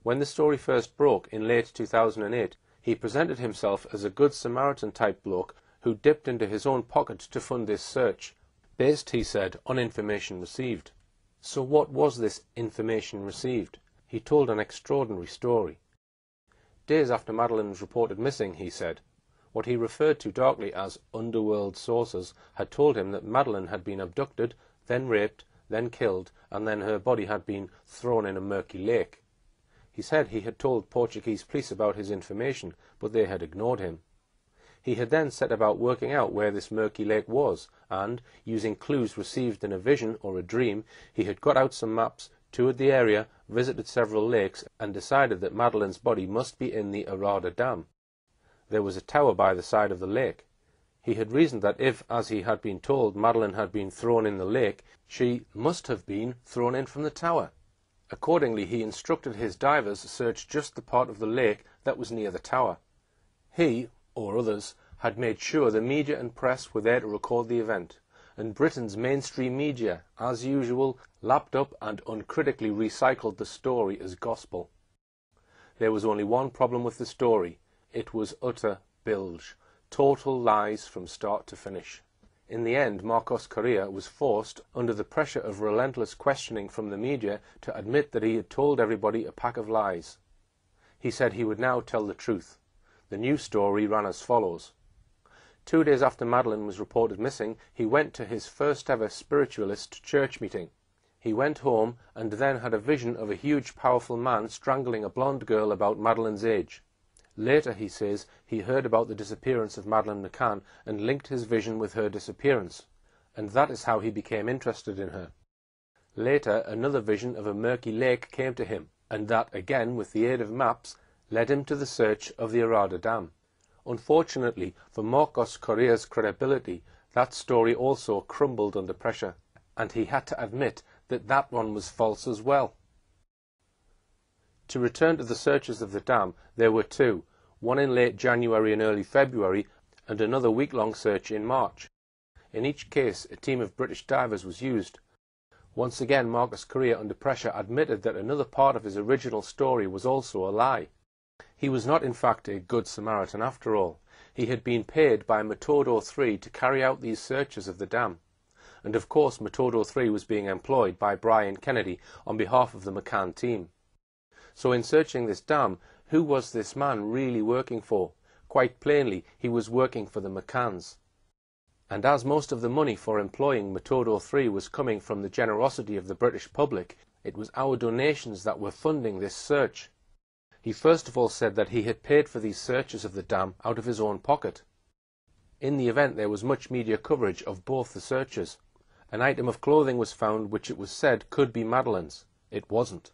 When the story first broke in late 2008, he presented himself as a good Samaritan-type bloke who dipped into his own pocket to fund this search, based, he said, on information received. So what was this information received? He told an extraordinary story. Days after Madeleine was reported missing, he said, what he referred to darkly as underworld sources had told him that Madeleine had been abducted, then raped, then killed, and then her body had been thrown in a murky lake. He said he had told Portuguese police about his information, but they had ignored him. He had then set about working out where this murky lake was, and, using clues received in a vision or a dream, he had got out some maps, toured the area, visited several lakes, and decided that Madeleine's body must be in the Arada Dam. There was a tower by the side of the lake. He had reasoned that if, as he had been told, Madeleine had been thrown in the lake, she must have been thrown in from the tower. Accordingly, he instructed his divers to search just the part of the lake that was near the tower. He, or others, had made sure the media and press were there to record the event, and Britain's mainstream media, as usual, lapped up and uncritically recycled the story as gospel. There was only one problem with the story. It was utter bilge. Total lies from start to finish. In the end, Marcos Correa was forced, under the pressure of relentless questioning from the media, to admit that he had told everybody a pack of lies. He said he would now tell the truth. The new story ran as follows. 2 days after Madeleine was reported missing, he went to his first ever spiritualist church meeting. He went home and then had a vision of a huge powerful man strangling a blonde girl about Madeleine's age. Later, he says, he heard about the disappearance of Madeleine McCann and linked his vision with her disappearance, and that is how he became interested in her. Later, another vision of a murky lake came to him, and that, again with the aid of maps, led him to the search of the Arada Dam. Unfortunately for Marcos Correa's credibility, that story also crumbled under pressure, and he had to admit that that one was false as well. To return to the searches of the dam, there were two, one in late January and early February, and another week-long search in March. In each case, a team of British divers was used. Once again, Marcos Correa, under pressure, admitted that another part of his original story was also a lie. He was not in fact a good Samaritan after all. He had been paid by Metodo 3 to carry out these searches of the dam. And of course Metodo 3 was being employed by Brian Kennedy on behalf of the McCann team. So in searching this dam, who was this man really working for? Quite plainly, he was working for the McCanns. And as most of the money for employing Metodo 3 was coming from the generosity of the British public, it was our donations that were funding this search. He first of all said that he had paid for these searches of the dam out of his own pocket. In the event there was much media coverage of both the searches. An item of clothing was found which it was said could be Madeleine's. It wasn't.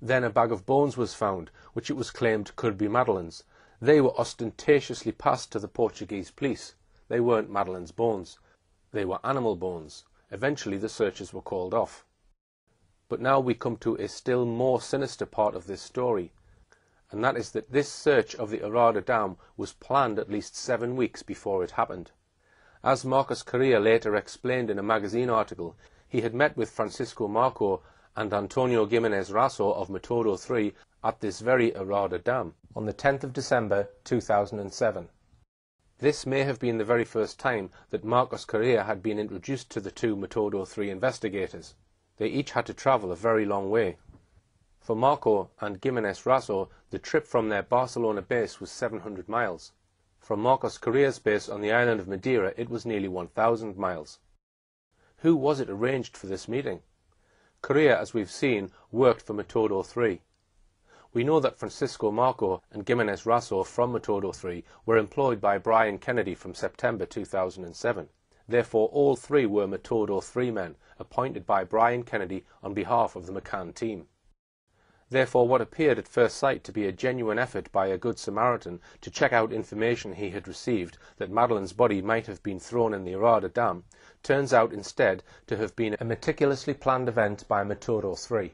Then a bag of bones was found, which it was claimed could be Madeleine's. They were ostentatiously passed to the Portuguese police. They weren't Madeleine's bones. They were animal bones. Eventually the searches were called off. But now we come to a still more sinister part of this story, and that is that this search of the Arada Dam was planned at least 7 weeks before it happened. As Marcos Correa later explained in a magazine article, he had met with Francisco Marco and Antonio Gimenez Raso of Metodo 3 at this very Arada Dam on the 10th of December 2007. This may have been the very first time that Marcos Correa had been introduced to the two Metodo 3 investigators. They each had to travel a very long way. For Marco and Gimenez Raso, the trip from their Barcelona base was 700 miles. From Marcos Correa's base on the island of Madeira, it was nearly 1,000 miles. Who was it arranged for this meeting? Correa, as we've seen, worked for Metodo 3. We know that Francisco Marco and Gimenez Raso from Metodo 3 were employed by Brian Kennedy from September 2007. Therefore, all three were Metodo 3 men, appointed by Brian Kennedy on behalf of the McCann team. Therefore, what appeared at first sight to be a genuine effort by a good Samaritan to check out information he had received that Madeleine's body might have been thrown in the Arada Dam, turns out instead to have been a meticulously planned event by Metodo 3.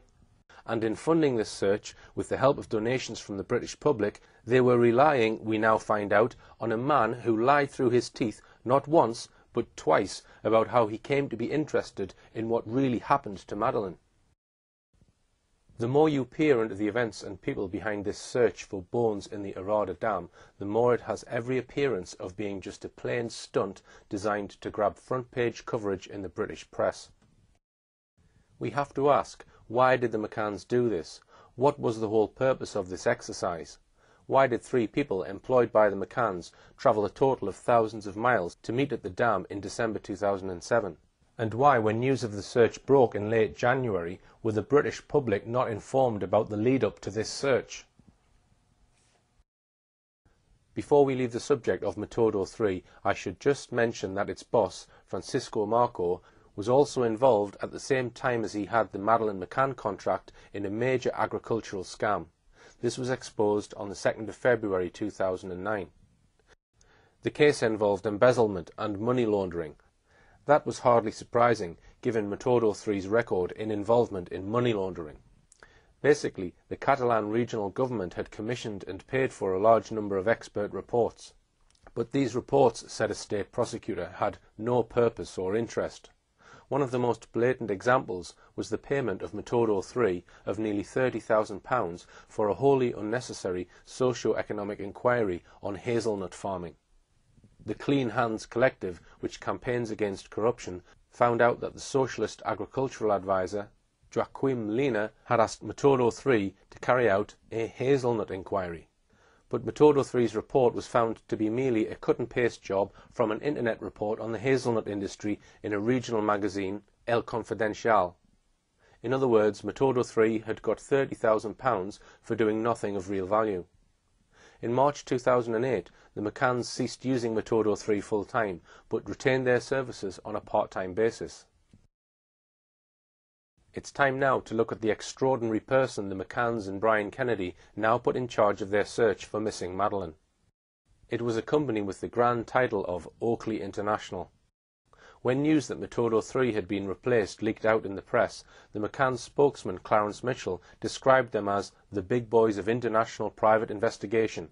And in funding this search, with the help of donations from the British public, they were relying, we now find out, on a man who lied through his teeth not once, but twice, about how he came to be interested in what really happened to Madeleine. The more you peer into the events and people behind this search for bones in the Arada Dam, the more it has every appearance of being just a plain stunt designed to grab front-page coverage in the British press. We have to ask, why did the McCanns do this? What was the whole purpose of this exercise? Why did three people employed by the McCanns travel a total of thousands of miles to meet at the dam in December 2007? And why, when news of the search broke in late January, were the British public not informed about the lead-up to this search? Before we leave the subject of Metodo 3, I should just mention that its boss, Francisco Marco, was also involved at the same time as he had the Madeleine McCann contract in a major agricultural scam. This was exposed on the 2nd of February 2009. The case involved embezzlement and money laundering. That was hardly surprising, given Metodo 3's record in involvement in money laundering. Basically, the Catalan regional government had commissioned and paid for a large number of expert reports. But these reports, said a state prosecutor, had no purpose or interest. One of the most blatant examples was the payment of Metodo 3 of nearly £30,000 for a wholly unnecessary socio-economic inquiry on hazelnut farming. The Clean Hands Collective, which campaigns against corruption, found out that the socialist agricultural advisor, Joaquim Lina, had asked Metodo 3 to carry out a hazelnut inquiry. But Metodo 3's report was found to be merely a cut-and-paste job from an internet report on the hazelnut industry in a regional magazine, El Confidencial. In other words, Metodo 3 had got £30,000 for doing nothing of real value. In March 2008, the McCanns ceased using Metodo 3 full-time, but retained their services on a part-time basis. It's time now to look at the extraordinary person the McCanns and Brian Kennedy now put in charge of their search for missing Madeleine. It was a company with the grand title of Oakley International. When news that Metodo 3 had been replaced leaked out in the press, the McCann spokesman Clarence Mitchell described them as the big boys of international private investigation.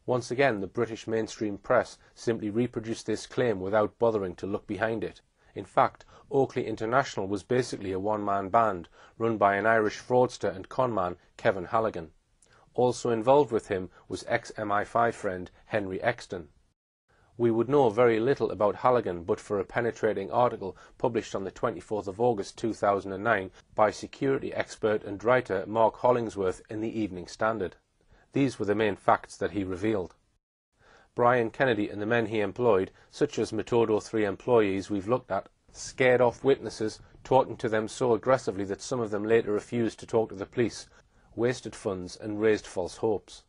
Once again, the British mainstream press simply reproduced this claim without bothering to look behind it. In fact, Oakley International was basically a one-man band run by an Irish fraudster and conman, Kevin Halligan. Also involved with him was ex-MI5 friend Henry Exton. We would know very little about Halligan but for a penetrating article published on the 24th of August 2009 by security expert and writer Mark Hollingsworth in the Evening Standard. These were the main facts that he revealed. Brian Kennedy and the men he employed, such as Metodo 3 employees we've looked at, scared off witnesses, talking to them so aggressively that some of them later refused to talk to the police, wasted funds and raised false hopes.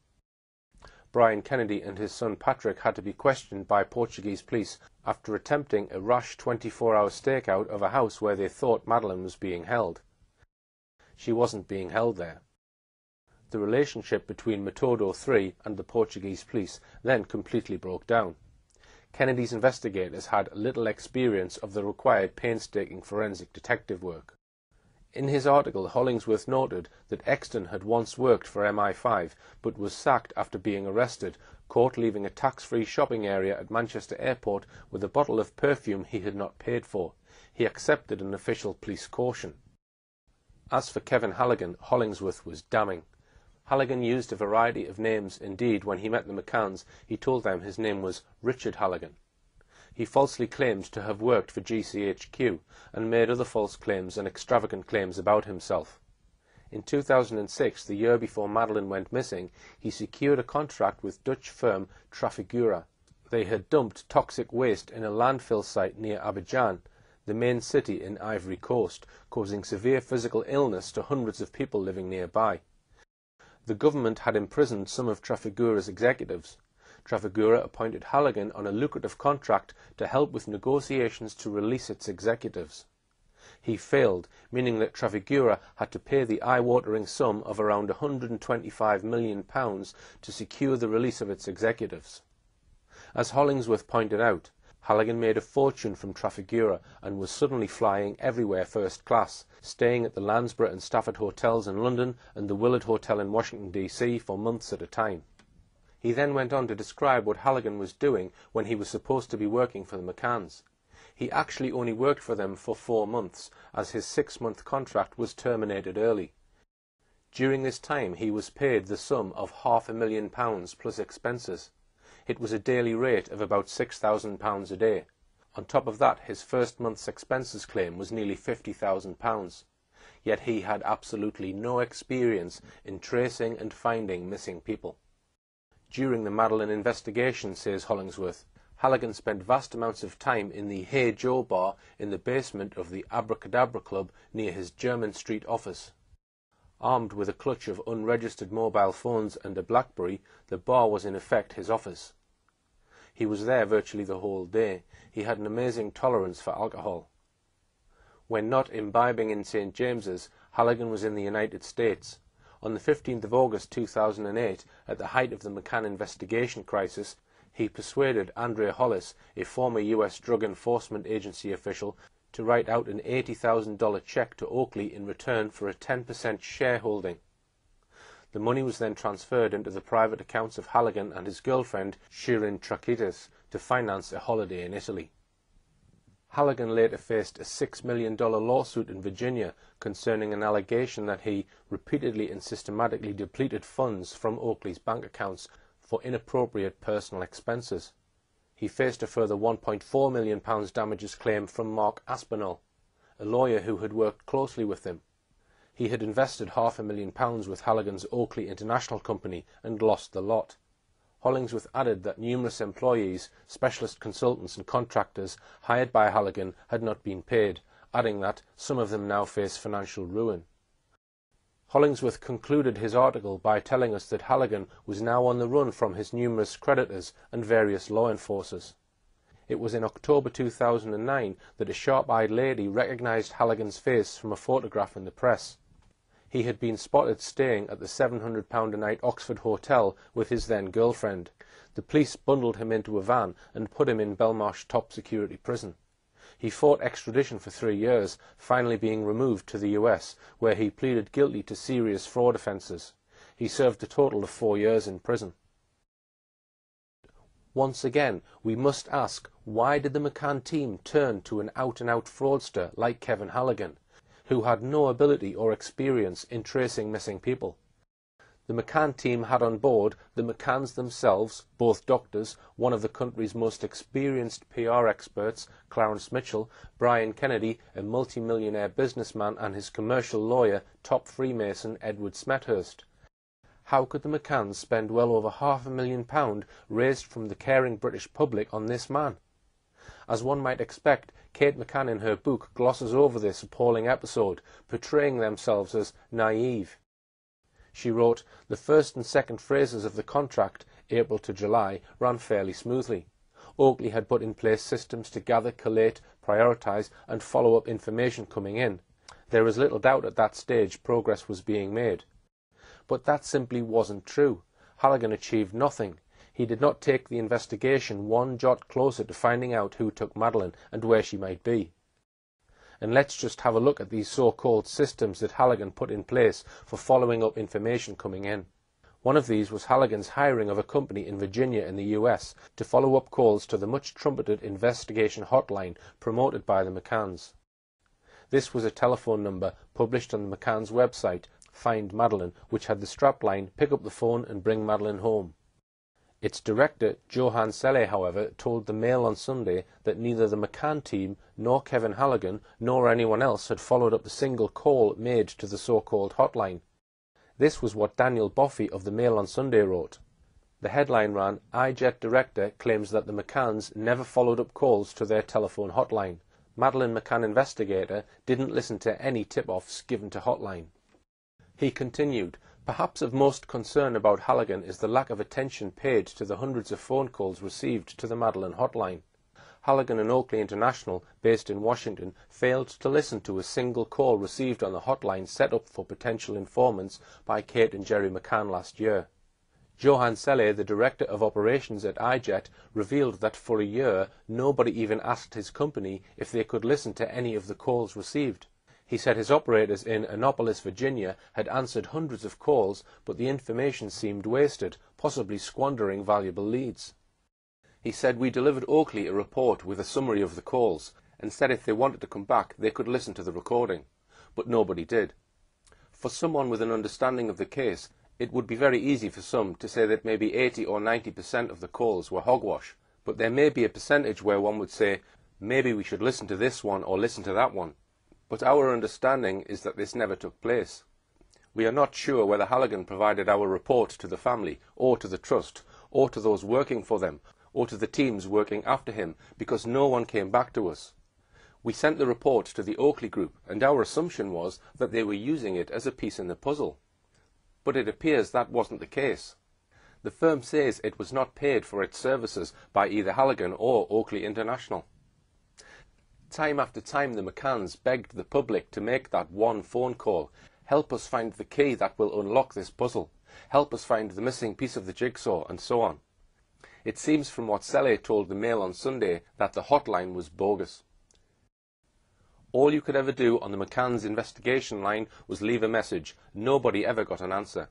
Brian Kennedy and his son Patrick had to be questioned by Portuguese police after attempting a rash 24-hour stakeout of a house where they thought Madeleine was being held. She wasn't being held there. The relationship between Metodo 3 and the Portuguese police then completely broke down. Kennedy's investigators had little experience of the required painstaking forensic detective work. In his article, Hollingsworth noted that Exton had once worked for MI5 but was sacked after being arrested, caught leaving a tax-free shopping area at Manchester Airport with a bottle of perfume he had not paid for. He accepted an official police caution. As for Kevin Halligan, Hollingsworth was damning. Halligan used a variety of names. Indeed, when he met the McCanns, he told them his name was Richard Halligan. He falsely claimed to have worked for GCHQ and made other false claims and extravagant claims about himself. In 2006, the year before Madeleine went missing, he secured a contract with Dutch firm Trafigura. They had dumped toxic waste in a landfill site near Abidjan, the main city in Ivory Coast, causing severe physical illness to hundreds of people living nearby. The government had imprisoned some of Trafigura's executives. Trafigura appointed Halligan on a lucrative contract to help with negotiations to release its executives. He failed, meaning that Trafigura had to pay the eye-watering sum of around £125 million to secure the release of its executives. As Hollingsworth pointed out, Halligan made a fortune from Trafigura and was suddenly flying everywhere first class, staying at the Lansborough and Stafford hotels in London and the Willard Hotel in Washington, D.C. for months at a time. He then went on to describe what Halligan was doing when he was supposed to be working for the McCanns. He actually only worked for them for 4 months, as his 6-month contract was terminated early. During this time he was paid the sum of £500,000 plus expenses. It was a daily rate of about £6,000 a day. On top of that, his first month's expenses claim was nearly £50,000. Yet he had absolutely no experience in tracing and finding missing people. During the Madeleine investigation, says Hollingsworth, Halligan spent vast amounts of time in the Hey Joe bar in the basement of the Abracadabra Club near his Jermyn Street office. Armed with a clutch of unregistered mobile phones and a BlackBerry, the bar was in effect his office. He was there virtually the whole day. He had an amazing tolerance for alcohol. When not imbibing in St. James's, Halligan was in the United States. On the 15th of August 2008, at the height of the McCann investigation crisis, he persuaded Andrea Hollis, a former US Drug Enforcement Agency official, to write out an $80,000 check to Oakley in return for a 10% shareholding. The money was then transferred into the private accounts of Halligan and his girlfriend, Shirin Trakitis, to finance a holiday in Italy. Halligan later faced a $6 million lawsuit in Virginia concerning an allegation that he repeatedly and systematically depleted funds from Oakley's bank accounts for inappropriate personal expenses. He faced a further £1.4 million damages claim from Mark Aspinall, a lawyer who had worked closely with him. He had invested £500,000 with Halligan's Oakley International Company and lost the lot. Hollingsworth added that numerous employees, specialist consultants and contractors hired by Halligan had not been paid, adding that some of them now face financial ruin. Hollingsworth concluded his article by telling us that Halligan was now on the run from his numerous creditors and various law enforcers. It was in October 2009 that a sharp-eyed lady recognised Halligan's face from a photograph in the press. He had been spotted staying at the £700 a night Oxford hotel with his then girlfriend. The police bundled him into a van and put him in Belmarsh top security prison. He fought extradition for 3 years, finally being removed to the US, where he pleaded guilty to serious fraud offences. He served a total of 4 years in prison. Once again, we must ask, why did the McCann team turn to an out-and-out fraudster like Kevin Halligan, who had no ability or experience in tracing missing people? The McCann team had on board the McCanns themselves, both doctors, one of the country's most experienced PR experts, Clarence Mitchell, Brian Kennedy, a multi-millionaire businessman, and his commercial lawyer, top Freemason Edward Smethurst. How could the McCanns spend well over £500,000 raised from the caring British public on this man? As one might expect, Kate McCann in her book glosses over this appalling episode, portraying themselves as naive. She wrote, "The first and second phases of the contract, April to July, ran fairly smoothly. Oakley had put in place systems to gather, collate, prioritise and follow up information coming in. There is little doubt at that stage progress was being made. But that simply wasn't true. Halligan achieved nothing. He did not take the investigation one jot closer to finding out who took Madeleine and where she might be. And let's just have a look at these so-called systems that Halligan put in place for following up information coming in. One of these was Halligan's hiring of a company in Virginia in the US to follow up calls to the much-trumpeted investigation hotline promoted by the McCanns. This was a telephone number published on the McCanns' website, Find Madeleine, which had the strapline, "Pick up the phone and bring Madeleine home." Its director, Johann Selle, however, told the Mail on Sunday that neither the McCann team, nor Kevin Halligan, nor anyone else had followed up a single call made to the so-called hotline. This was what Daniel Boffey of the Mail on Sunday wrote. The headline ran, "iJet director claims that the McCanns never followed up calls to their telephone hotline. Madeleine McCann investigator didn't listen to any tip-offs given to hotline." He continued, "Perhaps of most concern about Halligan is the lack of attention paid to the hundreds of phone calls received to the Madeleine hotline. Halligan and Oakley International, based in Washington, failed to listen to a single call received on the hotline set up for potential informants by Kate and Jerry McCann last year." Johann Selle, the director of operations at iJet, revealed that for a year nobody even asked his company if they could listen to any of the calls received. He said his operators in Annapolis, Virginia, had answered hundreds of calls, but the information seemed wasted, possibly squandering valuable leads. He said, "We delivered Oakley a report with a summary of the calls, and said if they wanted to come back they could listen to the recording. But nobody did. For someone with an understanding of the case, it would be very easy for some to say that maybe 80 or 90% of the calls were hogwash, but there may be a percentage where one would say, maybe we should listen to this one or listen to that one. But our understanding is that this never took place. We are not sure whether Halligan provided our report to the family, or to the trust, or to those working for them, or to the teams working after him, because no one came back to us. We sent the report to the Oakley Group, and our assumption was that they were using it as a piece in the puzzle. But it appears that wasn't the case. The firm says it was not paid for its services by either Halligan or Oakley International. Time after time the McCanns begged the public to make that one phone call. Help us find the key that will unlock this puzzle. Help us find the missing piece of the jigsaw, and so on. It seems from what Selle told the Mail on Sunday that the hotline was bogus. All you could ever do on the McCanns investigation line was leave a message. Nobody ever got an answer.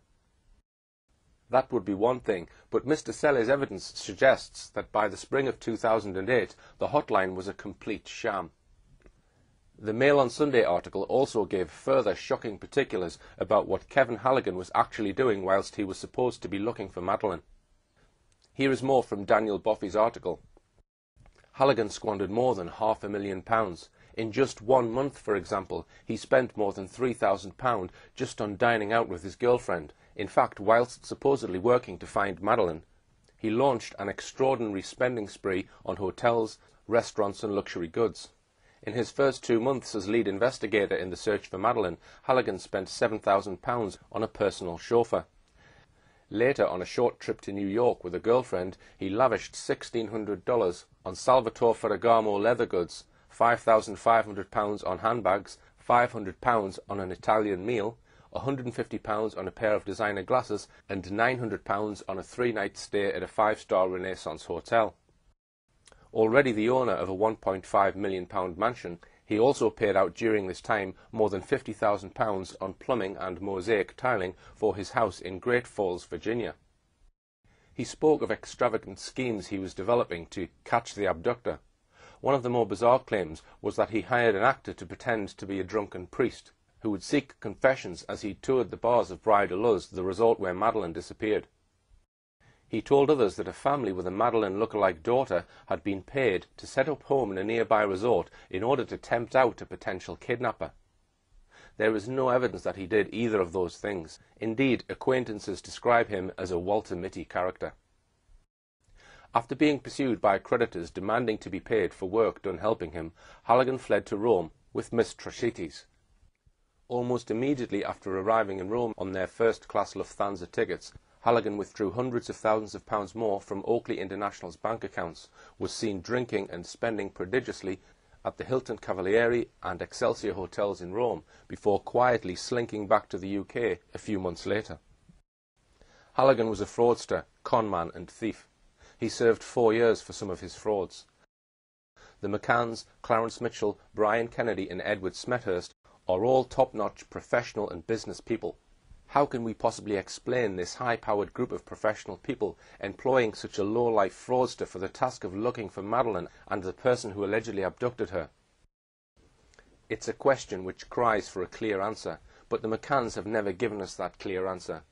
That would be one thing, but Mr. Selle's evidence suggests that by the spring of 2008, the hotline was a complete sham. The Mail on Sunday article also gave further shocking particulars about what Kevin Halligan was actually doing whilst he was supposed to be looking for Madeleine. Here is more from Daniel Boffey's article. Halligan squandered more than £500,000. In just 1 month, for example, he spent more than £3,000 just on dining out with his girlfriend. In fact, whilst supposedly working to find Madeleine, he launched an extraordinary spending spree on hotels, restaurants and luxury goods. In his first 2 months as lead investigator in the search for Madeleine, Halligan spent £7,000 on a personal chauffeur. Later, on a short trip to New York with a girlfriend, he lavished $1,600 on Salvatore Ferragamo leather goods, £5,500 on handbags, £500 on an Italian meal, £150 on a pair of designer glasses, and £900 on a 3-night stay at a 5-star Renaissance hotel. Already the owner of a £1.5 million mansion, he also paid out during this time more than £50,000 on plumbing and mosaic tiling for his house in Great Falls, Virginia. He spoke of extravagant schemes he was developing to catch the abductor. One of the more bizarre claims was that he hired an actor to pretend to be a drunken priest. who would seek confessions as he toured the bars of Praia da Luz, the resort where Madeleine disappeared. He told others that a family with a Madeleine look-alike daughter had been paid to set up home in a nearby resort in order to tempt out a potential kidnapper. There is no evidence that he did either of those things. Indeed, acquaintances describe him as a Walter Mitty character. After being pursued by creditors demanding to be paid for work done helping him, Halligan fled to Rome with Miss Traschitis. Almost immediately after arriving in Rome on their first-class Lufthansa tickets, Halligan withdrew hundreds of thousands of pounds more from Oakley International's bank accounts, was seen drinking and spending prodigiously at the Hilton Cavalieri and Excelsior hotels in Rome, before quietly slinking back to the UK a few months later. Halligan was a fraudster, conman and thief. He served 4 years for some of his frauds. The McCanns, Clarence Mitchell, Brian Kennedy and Edward Smethurst are all top-notch professional and business people. How can we possibly explain this high-powered group of professional people employing such a low-life fraudster for the task of looking for Madeleine and the person who allegedly abducted her? It's a question which cries for a clear answer, but the McCanns have never given us that clear answer.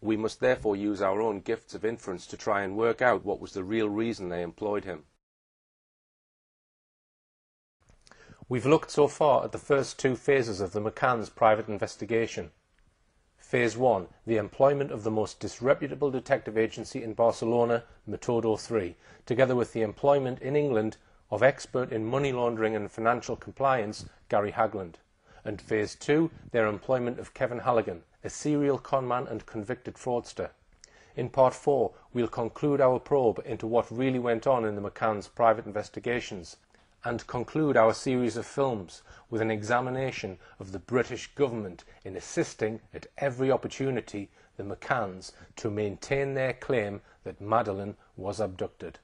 We must therefore use our own gifts of inference to try and work out what was the real reason they employed him. We've looked so far at the first 2 phases of the McCanns' private investigation. Phase 1, the employment of the most disreputable detective agency in Barcelona, Metodo 3, together with the employment in England of expert in money laundering and financial compliance, Gary Hagland. And Phase 2, their employment of Kevin Halligan, a serial conman and convicted fraudster. In Part 4, we'll conclude our probe into what really went on in the McCanns' private investigations, and conclude our series of films with an examination of the British government in assisting at every opportunity the McCanns to maintain their claim that Madeleine was abducted.